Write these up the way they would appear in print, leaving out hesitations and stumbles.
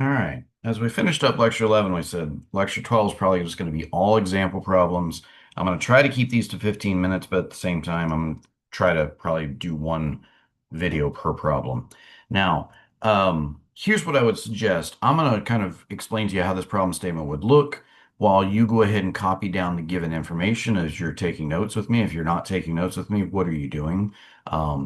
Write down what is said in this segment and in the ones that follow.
All right. As we finished up lecture 11, we said lecture 12 is probably just going to be all example problems. I'm going to try to keep these to 15 minutes, but at the same time, I'm going to try to probably do one video per problem. Now, here's what I would suggest. I'm going to kind of explain to you how this problem statement would look while you go ahead and copy down the given information as you're taking notes with me. If you're not taking notes with me, what are you doing?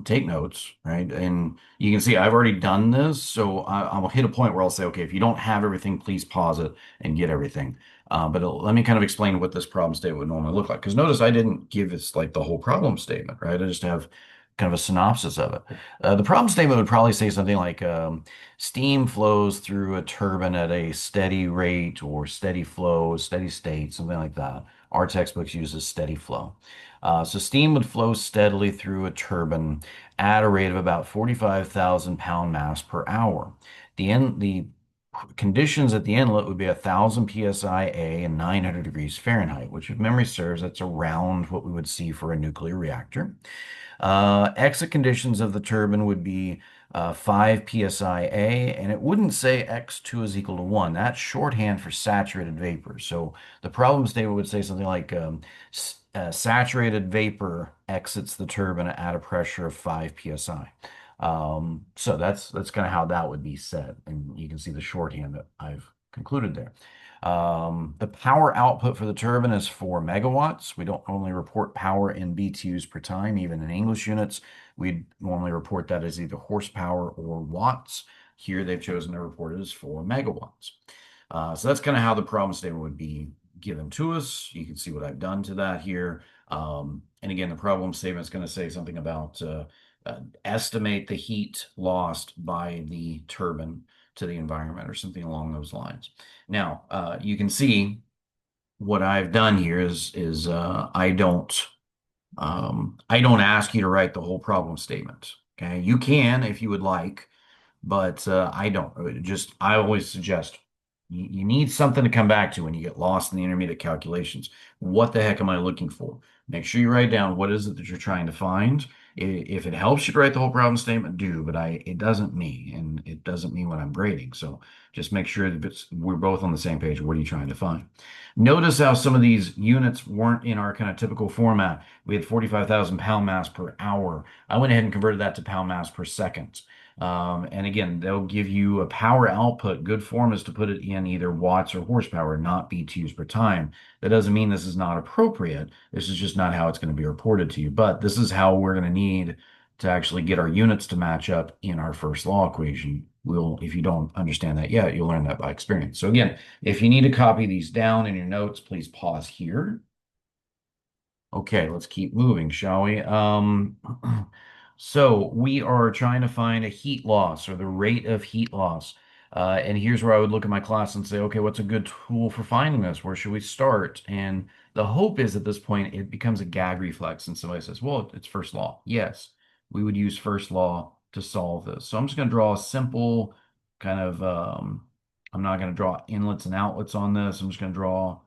Take notes, right? And you can see I've already done this, so I'll hit a point where I'll say, okay, if you don't have everything, please pause it and get everything. Let me kind of explain what this problem statement would normally look like. Because notice I didn't give us like the whole problem statement, right? I just have kind of a synopsis of it. The problem statement would probably say something like steam flows through a turbine at a steady rate or steady flow, steady state, something like that. Our textbooks uses steady flow. So steam would flow steadily through a turbine at a rate of about 45,000 pound mass per hour. The conditions at the inlet would be 1,000 psi A and 900 degrees Fahrenheit, which, if memory serves, that's around what we would see for a nuclear reactor. Exit conditions of the turbine would be 5 psi A, and it wouldn't say X2 is equal to 1. That's shorthand for saturated vapor. So the problem statement would say something like saturated vapor exits the turbine at a pressure of 5 psi. So that's kind of how that would be said, and you can see the shorthand that I've concluded there. The power output for the turbine is 4 megawatts. We don't normally report power in BTUs per time, even in English units. We normally report that as either horsepower or watts. Here they've chosen to report it as 4 megawatts. So that's kind of how the problem statement would be given to us. You can see what I've done to that here. And again, the problem statement is going to say something about estimate the heat lost by the turbine to the environment or something along those lines. Now, you can see what I've done here is I don't ask you to write the whole problem statement. Okay, you can if you would like, but I don't. I always suggest you need something to come back to when you get lost in the intermediate calculations. What the heck am I looking for? Make sure you write down what is it that you're trying to find. If it helps you to write the whole problem statement, do, but it doesn't mean, and it doesn't mean when I'm grading. So just make sure that we're both on the same page. What are you trying to find? Notice how some of these units weren't in our kind of typical format. We had 45,000 pound mass per hour. I went ahead and converted that to pound mass per second. And again, they'll give you a power output. Good form is to put it in either watts or horsepower, not BTUs per time. That doesn't mean this is not appropriate. This is just not how it's going to be reported to you. But this is how we're going to need to actually get our units to match up in our first law equation. If you don't understand that yet, you'll learn that by experience. So again, if you need to copy these down in your notes, please pause here. Okay, let's keep moving, shall we? So we are trying to find a heat loss or the rate of heat loss. And here's where I would look at my class and say, okay, what's a good tool for finding this? Where should we start? And the hope is at this point it becomes a gag reflex and somebody says, well, it's first law. Yes, we would use first law to solve this. So I'm just going to draw a simple kind of, I'm not going to draw inlets and outlets on this. I'm just going to draw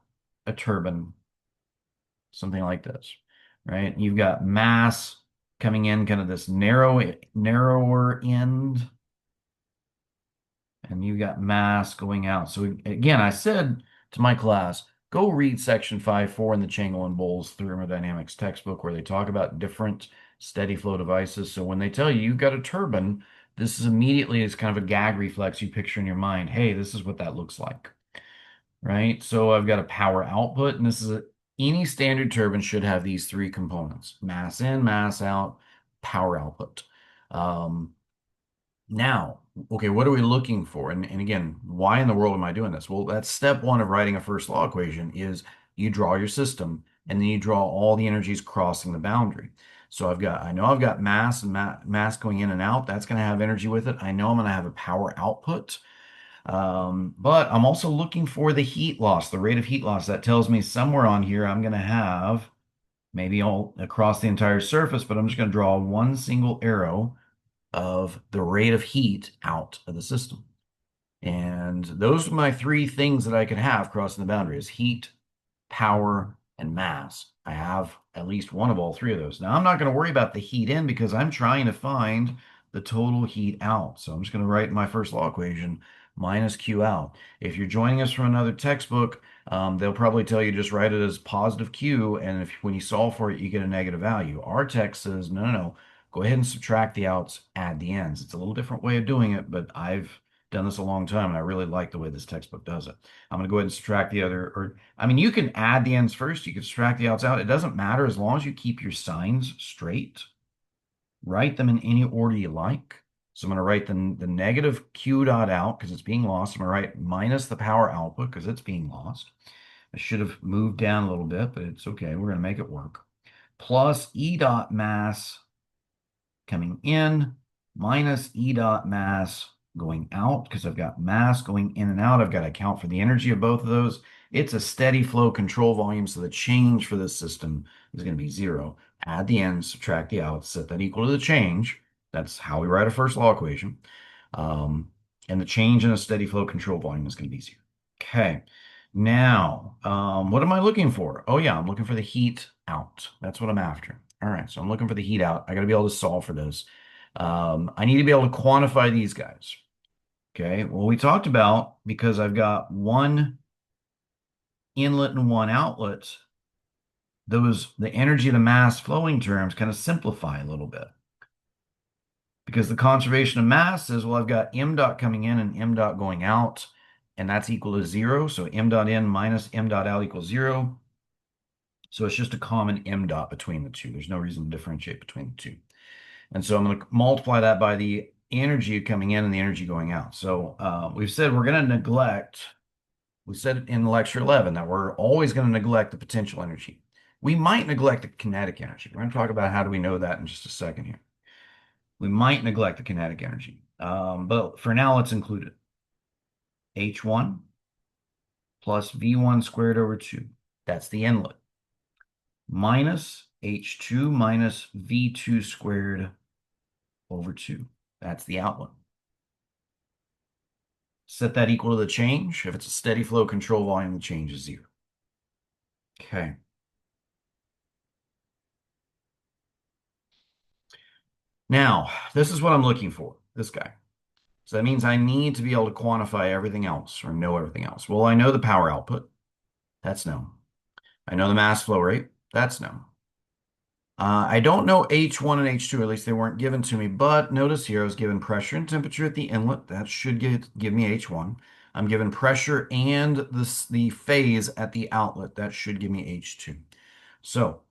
a turbine, something like this, right? You've got mass coming in kind of this narrower end, and you've got mass going out. So again, I said to my class, go read section 5.4 in the Changle and Bowles Thermodynamics textbook where they talk about different steady flow devices. So when they tell you you've got a turbine, this is immediately as kind of a gag reflex you picture in your mind. Hey, this is what that looks like, right? So I've got a power output, and any standard turbine should have these three components: mass in, mass out, power output. Um, Now, okay, what are we looking for? And again, why in the world am I doing this? Well, that's step one of writing a first law equation is you draw your system and then you draw all the energies crossing the boundary. So I know I've got mass and mass going in and out. That's going to have energy with it. I know I'm going to have a power output. But I'm also looking for the heat loss, the rate of heat loss. That tells me somewhere on here I'm going to have maybe all across the entire surface, but I'm just going to draw one single arrow of the rate of heat out of the system. And those are my three things that I could have crossing the boundaries: heat, power, and mass. I have at least one of all three of those. Now, I'm not going to worry about the heat in because I'm trying to find the total heat out. So I'm just going to write my first law equation minus Q out. If you're joining us from another textbook, they'll probably tell you just write it as positive Q, and if when you solve for it, you get a negative value. Our text says, no, no, no. Go ahead and subtract the outs, add the ends. It's a little different way of doing it, but I've done this a long time, and I really like the way this textbook does it. I'm going to go ahead and subtract the other, or I mean, you can add the ends first. You can subtract the outs out. It doesn't matter as long as you keep your signs straight. Write them in any order you like. So I'm going to write the negative Q dot out because it's being lost. I'm going to write minus the power output because it's being lost. I should have moved down a little bit, but it's okay. We're going to make it work. Plus E dot mass coming in minus E dot mass going out because I've got mass going in and out. I've got to account for the energy of both of those. It's a steady flow control volume, so the change for this system is going to be 0. Add the ends, subtract the outs, set that equal to the change. That's how we write a first law equation. And the change in a steady flow control volume is going to be 0. Okay. Now, what am I looking for? Oh, yeah, I'm looking for the heat out. That's what I'm after. All right, so I'm looking for the heat out. I got to be able to solve for this. I need to be able to quantify these guys. Okay, well, we talked about because I've got one inlet and one outlet, the energy to mass flowing terms kind of simplify a little bit. Because the conservation of mass says, well, I've got m dot coming in and m dot going out, and that's equal to 0. So m dot in minus m dot out equals 0. So it's just a common m dot between the two. There's no reason to differentiate between the two. And so I'm going to multiply that by the energy coming in and the energy going out. So we've said we're going to neglect, we said in lecture 11 that we're always going to neglect the potential energy. We might neglect the kinetic energy. We're going to talk about how do we know that in just a second here. We might neglect the kinetic energy. But for now, let's include it. H1 plus V1 squared over 2. That's the inlet. Minus H2 minus V2 squared over 2. That's the outlet. Set that equal to the change. If it's a steady flow control volume, the change is 0. Okay. Now, this is what I'm looking for, this guy. So that means I need to be able to quantify everything else or know everything else. Well, I know the power output. That's known. I know the mass flow rate. That's known. I don't know H1 and H2, at least they weren't given to me, but notice here I was given pressure and temperature at the inlet. That should give me H1. I'm given pressure and the phase at the outlet. That should give me H2. So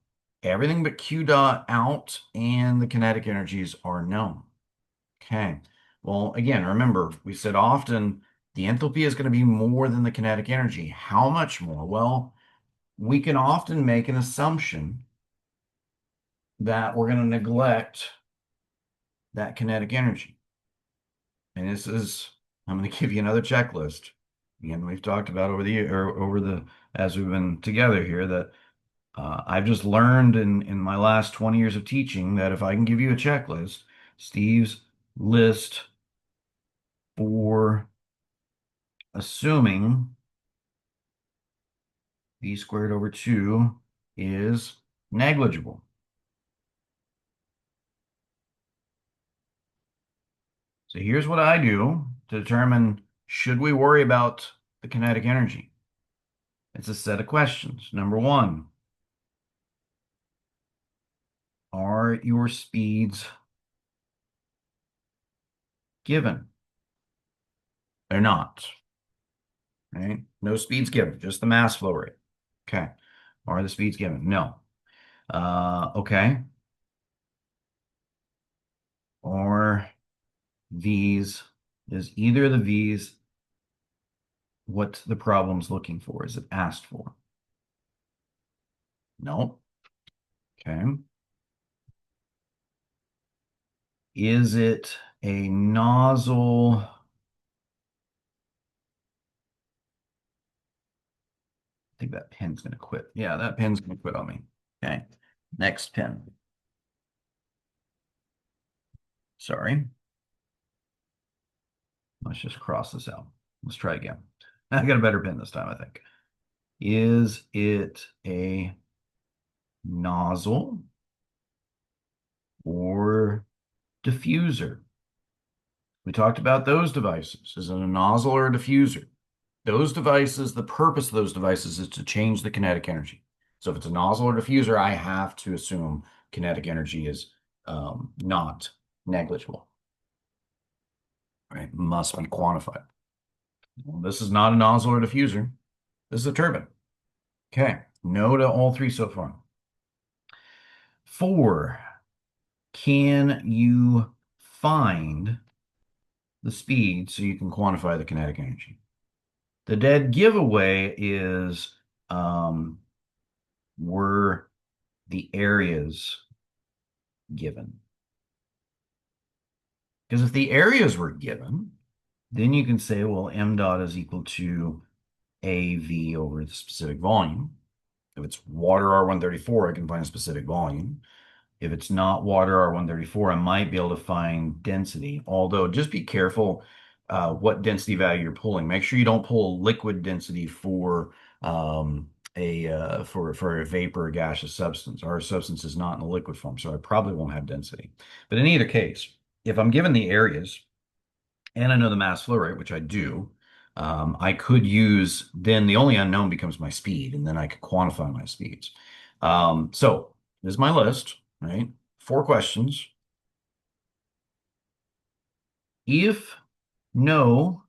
everything but Q dot out and the kinetic energies are known. Okay. Well, again, remember, we said often the enthalpy is going to be more than the kinetic energy. How much more? Well, we can often make an assumption that we're going to neglect that kinetic energy. And this is, I'm going to give you another checklist. Again, we've talked about as we've been together here, that I've just learned in my last 20 years of teaching that if I can give you a checklist, Steve's list for assuming v squared over 2 is negligible. So here's what I do to determine should we worry about the kinetic energy. It's a set of questions. Number 1, are your speeds given? They're not. Right? No speeds given, just the mass flow rate. Okay. Are the speeds given? No. Okay. Or V's, is either of the V's what the problem's looking for? Is it asked for? No. Okay. Is it a nozzle? I think that pen's going to quit. Yeah, that pen's going to quit on me. Okay. Next pen. Sorry. Let's just cross this out. Let's try again. I got a better pen this time, I think. Is it a nozzle or diffuser? We talked about those devices. Is it a nozzle or a diffuser? Those devices, the purpose of those devices is to change the kinetic energy. So if it's a nozzle or diffuser, I have to assume kinetic energy is not negligible, right? Must be quantified. Well, this is not a nozzle or diffuser. This is a turbine. Okay, no to all three so far. 4, can you find the speed so you can quantify the kinetic energy? The dead giveaway is were the areas given? Because if the areas were given, then you can say, well, m dot is equal to AV over the specific volume. If it's water R134, I can find a specific volume. If it's not water R134, I might be able to find density. Although just be careful what density value you're pulling. Make sure you don't pull liquid density for for a vapor or gaseous substance. Our substance is not in the liquid form, so I probably won't have density. But in either case, if I'm given the areas and I know the mass flow rate, which I do, I could use, then the only unknown becomes my speed, and then I could quantify my speeds. So this is my list, right? 4 questions. If no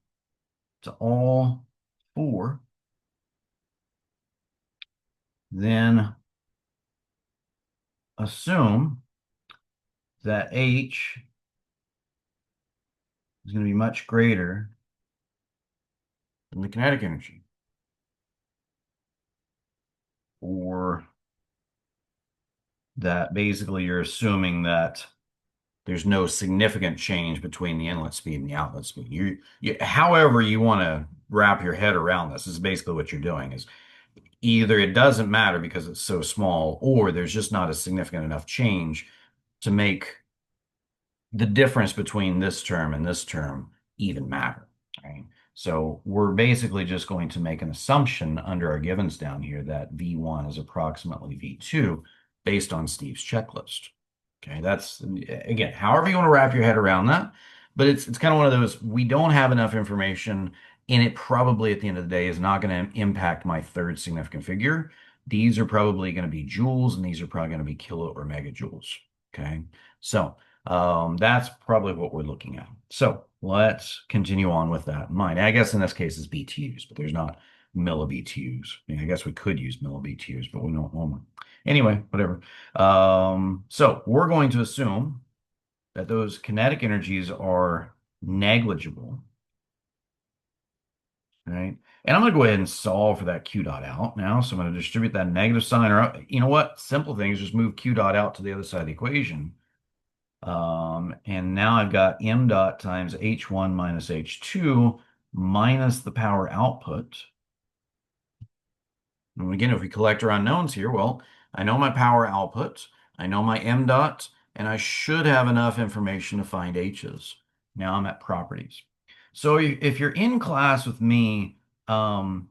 to all 4, then assume that H is going to be much greater than the kinetic energy. Or that basically you're assuming that there's no significant change between the inlet speed and the outlet speed. However you want to wrap your head around this is basically what you're doing is either it doesn't matter because it's so small, or there's just not a significant enough change to make the difference between this term and this term even matter, right? So we're basically just going to make an assumption under our givens down here that V1 is approximately V2 based on Steve's checklist. Okay, that's again, however you want to wrap your head around that, but it's kind of one of those, we don't have enough information, and it probably at the end of the day is not going to impact my third significant figure. These are probably going to be joules, and these are probably going to be kilo or megajoules. Okay, so that's probably what we're looking at. So let's continue on with that in mind. I guess in this case it's BTUs, but there's not millibtus. I mean, I guess we could use millibtus, but we don't want them. Anyway, whatever. So we're going to assume that those kinetic energies are negligible, right? And I'm going to go ahead and solve for that Q dot out now. So I'm going to distribute that negative sign, or you know what? Simple thing is just move Q dot out to the other side of the equation. And now I've got m dot times H1 minus H2 minus the power output. And again, if we collect our unknowns here, well, I know my power output, I know my m dot, and I should have enough information to find H's. Now I'm at properties. So if you're in class with me on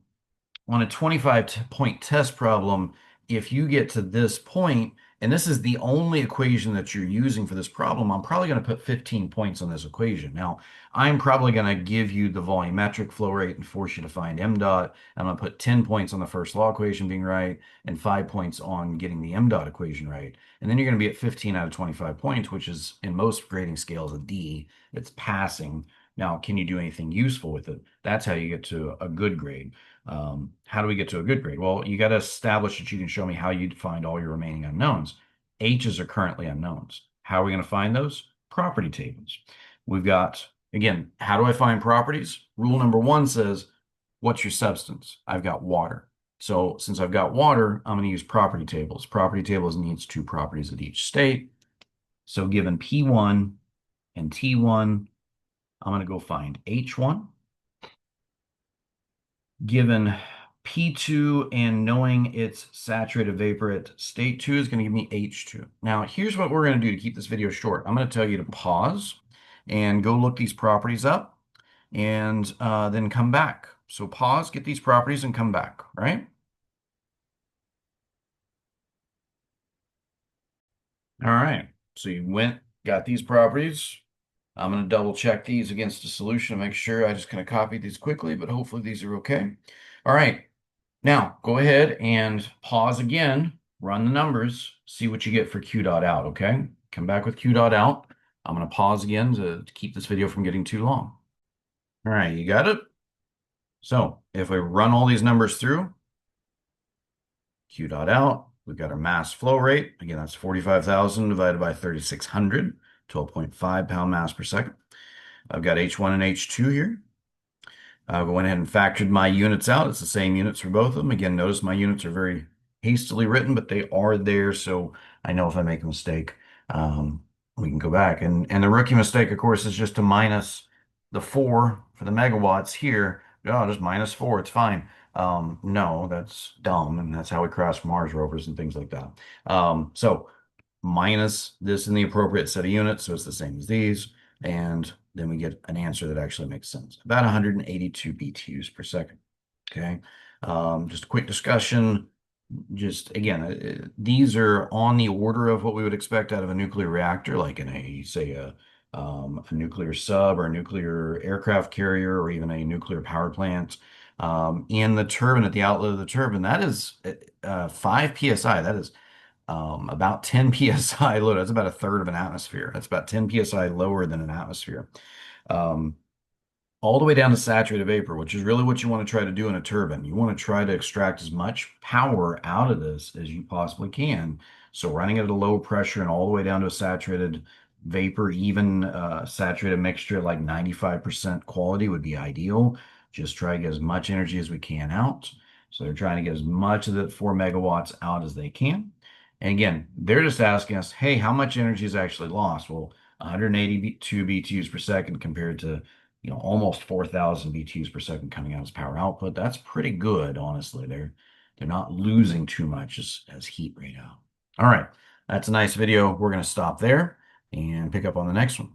a 25-point test problem, if you get to this point, and this is the only equation that you're using for this problem, I'm probably going to put 15 points on this equation. Now, I'm probably going to give you the volumetric flow rate and force you to find m dot. I'm going to put 10 points on the first law equation being right and 5 points on getting the m dot equation right. And then you're going to be at 15 out of 25 points, which is in most grading scales a D. It's passing. Now, can you do anything useful with it? That's how you get to a good grade. How do we get to a good grade? Well, you got to establish that you can show me how you'd find all your remaining unknowns. H's are currently unknowns. How are we going to find those? Property tables. We've got, again, how do I find properties? Rule number 1 says, what's your substance? I've got water. So since I've got water, I'm going to use property tables. Property tables needs 2 properties at each state. So given P1 and T1, I'm going to go find H1. Given P2 and knowing it's saturated vapor at state 2 is going to give me H2. Now, here's what we're going to do to keep this video short. I'm going to tell you to pause and go look these properties up and then come back. So pause, get these properties, and come back, right? All right. So you went, got these properties. I'm going to double check these against the solution to make sure. I just kind of copied these quickly, but hopefully these are okay. All right. Now go ahead and pause again, run the numbers, see what you get for Q dot out, okay? Come back with Q dot out. I'm going to pause again to keep this video from getting too long. All right, you got it? So if we run all these numbers through, Q dot out, we've got our mass flow rate. Again, that's 45,000 divided by 3,600, 12.5 pound mass per second. I've got H1 and H2 here. I went ahead and factored my units out. It's the same units for both of them. Again, notice my units are very hastily written, but they are there, so I know if I make a mistake, we can go back. And the rookie mistake, of course, is just to minus the 4 for the megawatts here. Oh, just minus 4, it's fine. No, that's dumb, and that's how we crash Mars rovers and things like that. So minus this in the appropriate set of units, so it's the same as these, and then we get an answer that actually makes sense. About 182 BTUs per second. Okay. Just a quick discussion. Just again, these are on the order of what we would expect out of a nuclear reactor, like in a, say, a nuclear sub or a nuclear aircraft carrier or even a nuclear power plant. In the turbine, at the outlet of the turbine, that is 5 psi. That is about 10 psi low. That's about a third of an atmosphere. That's about 10 psi lower than an atmosphere. Um, all the way down to saturated vapor, which is really what you want to try to do in a turbine. You want to try to extract as much power out of this as you possibly can. So running it at a low pressure and all the way down to a saturated vapor, even saturated mixture like 95% quality would be ideal. Just try to get as much energy as we can out. So they're trying to get as much of the 4 megawatts out as they can. And again, they're just asking us, hey, how much energy is actually lost? Well, 182 BTUs per second compared to almost 4,000 BTUs per second coming out as power output. That's pretty good, honestly. They're not losing too much as heat right now. All right, that's a nice video. We're going to stop there and pick up on the next one.